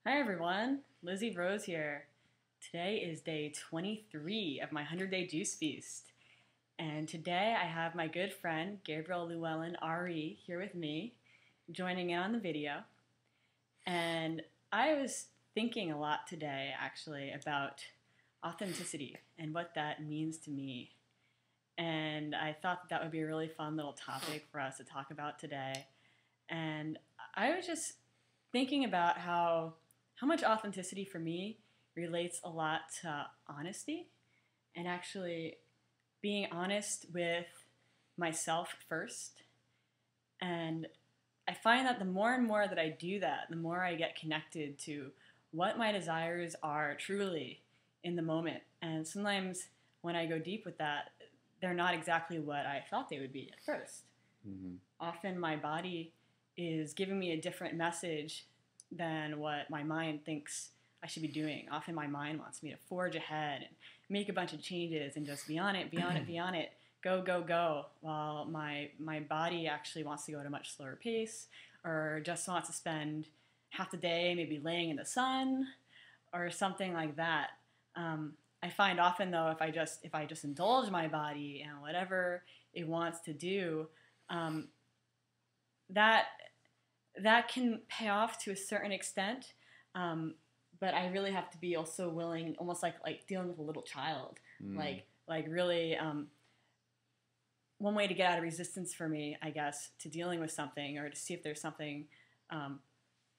Hi everyone, Lizzy Rose here. Today is day 23 of my 100-day juice feast. And today I have my good friend Gabriel Llhewellyn-Ari here with me, joining in on the video. And I was thinking a lot today actually about authenticity and what that means to me. And I thought that would be a really fun little topic for us to talk about today. And I was just thinking about how much authenticity for me relates a lot to honesty and actually being honest with myself first. And I find that the more and more that I do that, the more I get connected to what my desires are truly in the moment. And sometimes when I go deep with that, they're not exactly what I thought they would be at first. Mm-hmm. Often my body is giving me a different message than what my mind thinks I should be doing. Often my mind wants me to forge ahead and make a bunch of changes and just be on it, be on it, be on it, go, go, go, while my body actually wants to go at a much slower pace or just wants to spend half the day maybe laying in the sun or something like that. I find often though if I just indulge my body and whatever it wants to do, that can pay off to a certain extent, but I really have to be also willing, almost like dealing with a little child, like really. One way to get out of resistance for me, I guess, to dealing with something or to see if there's something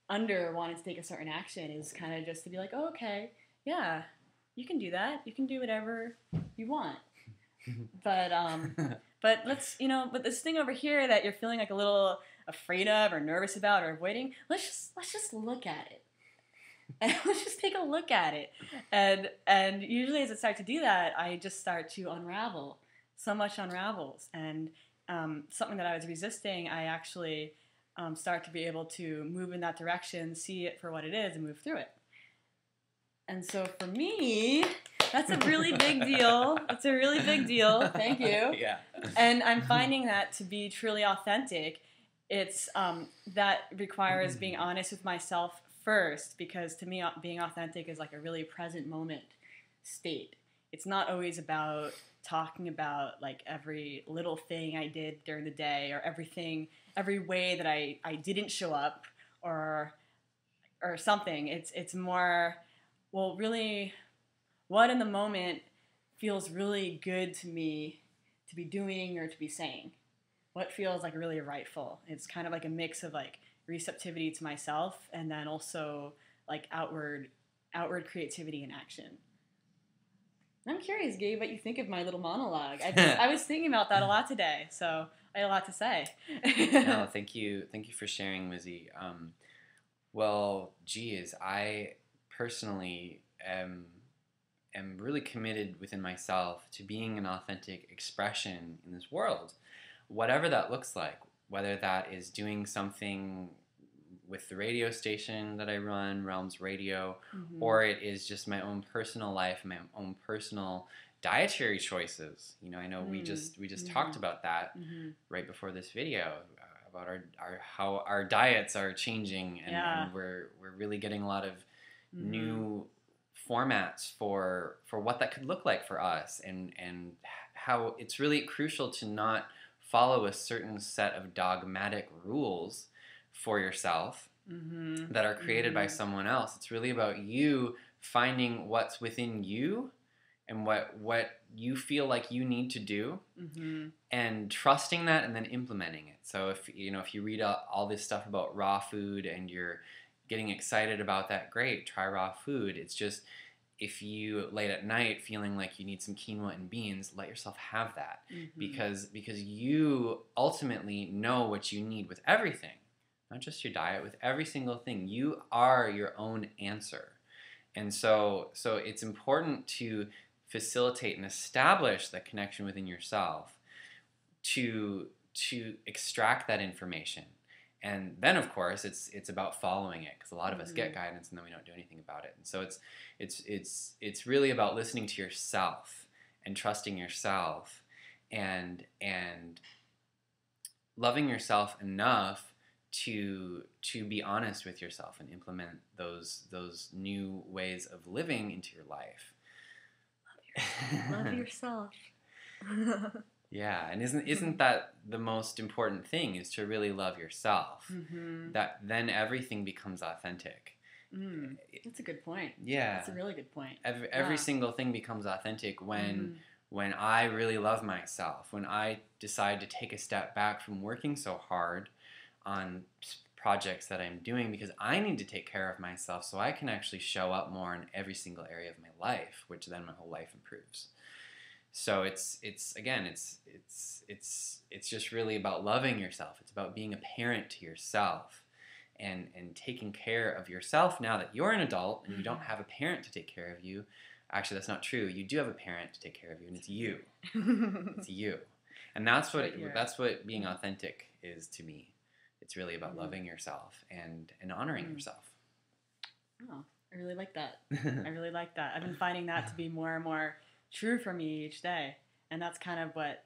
under wanting to take a certain action is kind of just to be like, oh, okay, yeah, you can do that. You can do whatever you want. But but this thing over here that you're feeling like a little afraid of or nervous about or avoiding, let's just look at it. And let's just take a look at it. And usually as I start to do that, I just start to unravel. So much unravels. And something that I was resisting, I actually start to be able to move in that direction, see it for what it is, and move through it. And so for me, that's a really big deal. It's a really big deal. Thank you. Yeah. And I'm finding that to be truly authentic, it's that requires being honest with myself first, because to me, being authentic is like a really present moment state. It's not always about talking about like every little thing I did during the day or every way that I didn't show up or something. It's more, well, really, what in the moment feels really good to me to be doing or to be saying? What feels like really rightful? It's kind of like a mix of like receptivity to myself and then also like outward creativity and action. I'm curious, Gabe, what you think of my little monologue. I was thinking about that a lot today, so I had a lot to say. No, thank you for sharing, Lizzy. Well, geez, I personally am really committed within myself to being an authentic expression in this world, whatever that looks like, whether that is doing something with the radio station that I run, Realms Radio, or it is just my own personal life, my own personal dietary choices. You know, I know we just talked about that right before this video, about how our diets are changing, and we're really getting a lot of new formats for what that could look like for us, and how it's really crucial to not follow a certain set of dogmatic rules for yourself that are created by someone else. It's really about you finding what's within you and what you feel like you need to do, and trusting that and then implementing it. So if you read all this stuff about raw food and you're getting excited about that, great, try raw food. It's just, if you late at night feeling like you need some quinoa and beans, let yourself have that, because you ultimately know what you need with everything, not just your diet, with every single thing. You are your own answer. And so it's important to facilitate and establish that connection within yourself to extract that information. And then, of course, it's about following it, because a lot of us get guidance and then we don't do anything about it. And so it's really about listening to yourself and trusting yourself and loving yourself enough to be honest with yourself and implement those new ways of living into your life. Love yourself. Yeah, and isn't that the most important thing, is to really love yourself? Mm-hmm. That then everything becomes authentic. That's a good point. Yeah, that's a really good point. Every single thing becomes authentic when I really love myself, when I decide to take a step back from working so hard on projects that I'm doing, because I need to take care of myself so I can actually show up more in every single area of my life, which then my whole life improves. So it's just really about loving yourself. It's about being a parent to yourself and taking care of yourself now that you're an adult and you don't have a parent to take care of you. Actually, that's not true. You do have a parent to take care of you, and it's you. It's you. And that's what being authentic is to me. It's really about loving yourself and honoring yourself. Oh, I really like that. I really like that. I've been finding that to be more and more true for me each day. And that's kind of what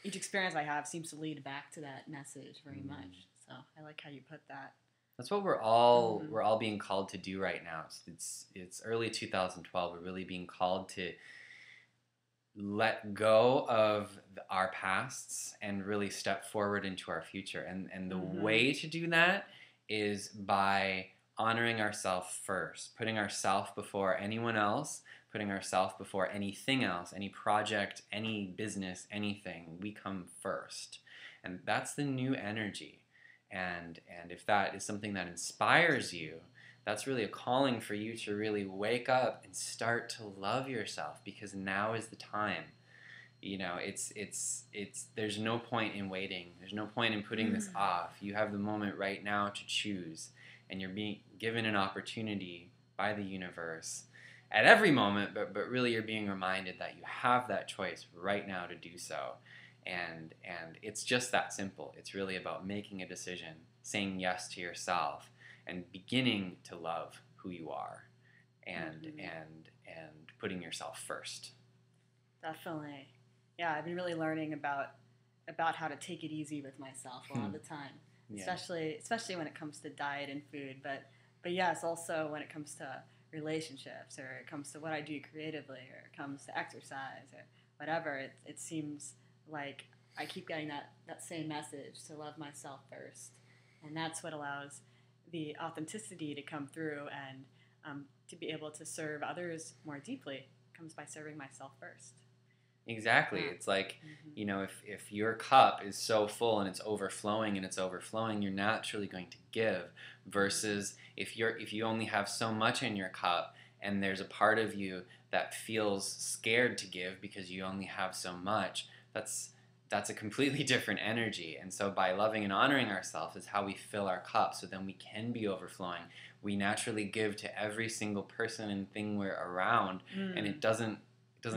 each experience I have seems to lead back to that message very much. So I like how you put that. That's what we're all being called to do right now. It's early 2012. We're really being called to let go of our pasts and really step forward into our future. And the way to do that is by honoring ourselves first, putting ourselves before anyone else, putting ourselves before anything else, any project, any business, anything. We come first. And that's the new energy. And if that is something that inspires you, that's really a calling for you to really wake up and start to love yourself, because now is the time. You know, there's no point in waiting. There's no point in putting this off. You have the moment right now to choose, and you're being given an opportunity by the universe at every moment, but really you're being reminded that you have that choice right now to do so. And it's just that simple. It's really about making a decision, saying yes to yourself, and beginning to love who you are, and putting yourself first. Definitely. Yeah, I've been really learning about how to take it easy with myself a lot of the time, especially when it comes to diet and food. But yes, also when it comes to relationships, or it comes to what I do creatively, or it comes to exercise, or whatever. It seems like I keep getting that same message, to love myself first, and that's what allows the authenticity to come through, and to be able to serve others more deeply comes by serving myself first. Exactly. Yeah. It's like, you know, if your cup is so full and it's overflowing, you're naturally going to give, versus if you only have so much in your cup and there's a part of you that feels scared to give because you only have so much, that's a completely different energy. And so by loving and honoring ourselves is how we fill our cup, so then we can be overflowing. We naturally give to every single person and thing we're around, and it doesn't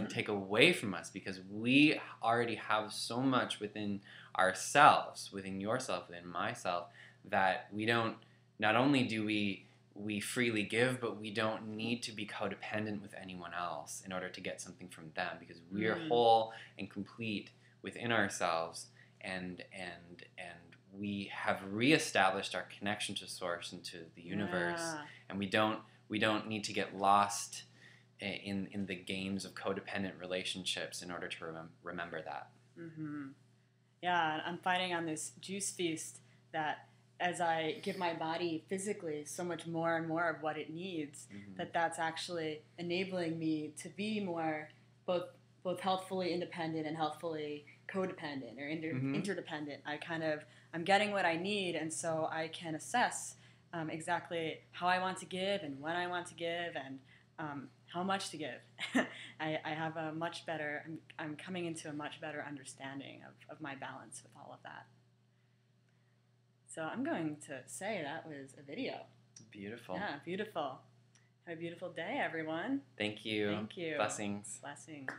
take away from us, because we already have so much within ourselves, within yourself, within myself, that we don't, not only do we freely give, but we don't need to be codependent with anyone else in order to get something from them, because we are whole and complete within ourselves, and we have reestablished our connection to source and to the universe, and we don't need to get lost in the games of codependent relationships in order to remember that. Yeah, I'm finding on this juice feast that as I give my body physically so much more and more of what it needs, that's actually enabling me to be more both healthfully independent and healthfully codependent, or interdependent. I'm getting what I need, and so I can assess exactly how I want to give, and when I want to give, and how much to give. I have a much better, I'm coming into a much better understanding of my balance with all of that. So I'm going to say that was a video. Beautiful. Yeah, beautiful. Have a beautiful day, everyone. Thank you. Thank you. Blessings. Blessings.